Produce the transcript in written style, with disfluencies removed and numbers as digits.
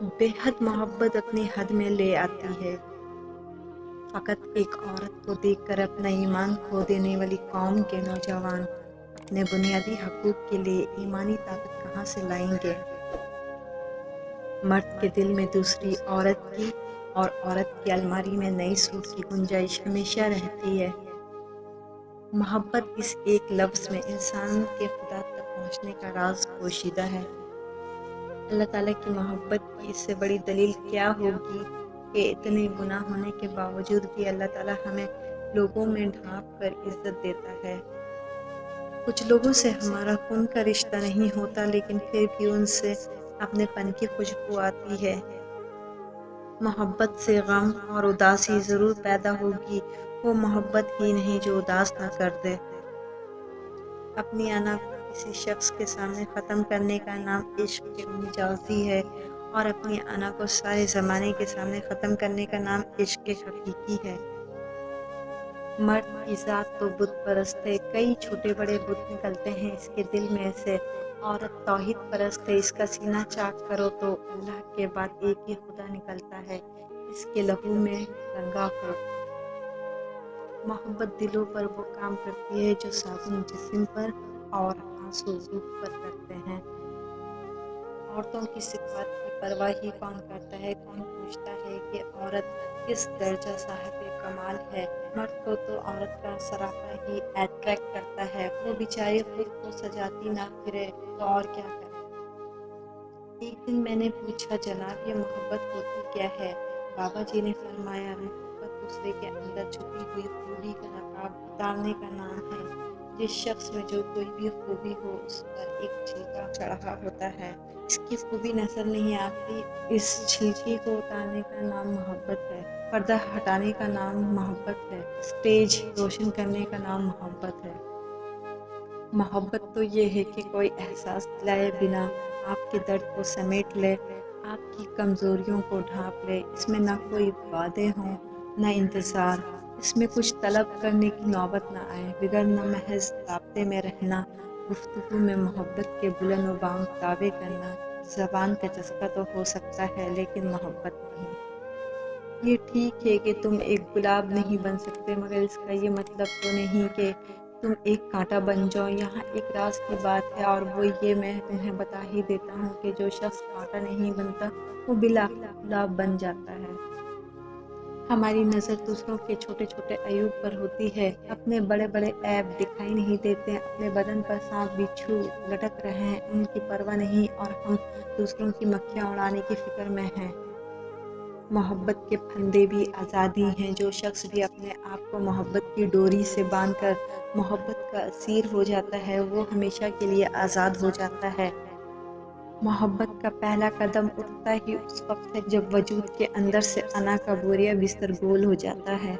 बेहद मोहब्बत अपनी हद में ले आती है। फ़कत एक औरत को देखकर अपना ईमान खो देने वाली कौम के नौजवान अपने बुनियादी हकूक़ के लिए ईमानी ताकत कहाँ से लाएंगे? मर्द के दिल में दूसरी औरत की और औरत की अलमारी में नए सूट की गुंजाइश हमेशा रहती है। मोहब्बत इस एक लफ्ज़ में इंसान के खुदा तक पहुँचने का राज पोशीदा है। अल्लाह ताला की मोहब्बत की इससे बड़ी दलील क्या होगी कि इतने गुनाह होने के बावजूद भी अल्लाह ताला हमें लोगों में ढाँप कर इज़्ज़त देता है। कुछ लोगों से हमारा खून का रिश्ता नहीं होता, लेकिन फिर भी उनसे अपनेपन की खुशबू आती है। मोहब्बत से गम और उदासी ज़रूर पैदा होगी, वो मोहब्बत ही नहीं जो उदास ना कर दे। अपनी अना को किसी शख्स के सामने ख़त्म करने का नाम इश्क की मिजाजी है, और अपनी अना को सारे ज़माने के सामने ख़त्म करने का नाम इश्क हकीकी है। मर्द की ज़ात तो बुत परस्त है, कई छोटे बड़े बुत निकलते हैं इसके दिल में से। औरत तौहीद परस्त है, इसका सीना चाक करो तो अल्लाह के बाद एक ही खुदा निकलता है, इसके लहू में रंगा हो। मोहब्बत दिलों पर वो काम करती है जो साबुन जिस्म पर और आंसू रूह पर करते हैं। औरतों की सिफ़ात की परवाह ही कौन करता है? कौन पूछता है कि औरत किस दर्जा साहिब कमाल है? मर्द को तो औरत का सराफा ही अट्रैक्ट करता है, वो बेचारी खुद को सजाती ना फिरे तो और क्या करे। एक दिन मैंने पूछा, जनाब ये मोहब्बत होती क्या है? बाबा जी ने फरमाया, मोहब्बत दूसरे के अंदर छुपी हुई खूबी का नकाब उतारने का नाम है। जिस शख्स में जो कोई भी खूबी हो उस पर एक छिलका चढ़ा होता है, इसकी खूबी नजर नहीं आती, इस छिलके को उतारने का नाम मोहब्बत है। पर्दा हटाने का नाम मोहब्बत है। स्टेज रोशन करने का नाम मोहब्बत है। मोहब्बत तो ये है कि कोई एहसास दिलाए बिना आपके दर्द को समेट ले, आपकी कमज़ोरियों को ढांप ले। इसमें ना कोई वादे हों न इंतज़ार, इसमें कुछ तलब करने की नौबत ना आए, बिगर न महज राब्ते में रहना, गुफ्तगू में मोहब्बत के बुलंद व बांग दावे करना। ज़बान का चस्का तो हो सकता है लेकिन मोहब्बत नहीं। ये ठीक है कि तुम एक गुलाब नहीं बन सकते, मगर इसका ये मतलब तो नहीं कि तुम एक कांटा बन जाओ। यहाँ एक राज की बात है, और वो ये मैं तुम्हें बता ही देता हूँ कि जो शख्स कांटा नहीं बनता वो बिला गुलाब बन जाता है। हमारी नज़र दूसरों के छोटे छोटे अयूब पर होती है, अपने बड़े बड़े ऐब दिखाई नहीं देते। अपने बदन पर सांप बिच्छू लटक रहे हैं, उनकी परवाह नहीं, और हम दूसरों की मक्खियाँ उड़ाने की फ़िक्र में हैं। मोहब्बत के फंदे भी आज़ादी हैं। जो शख्स भी अपने आप को मोहब्बत की डोरी से बांधकर मोहब्बत का असीर हो जाता है, वो हमेशा के लिए आज़ाद हो जाता है। मोहब्बत का पहला कदम उठता ही उस वक्त है जब वजूद के अंदर से अना का बोरिया बिस्तर गोल हो जाता है।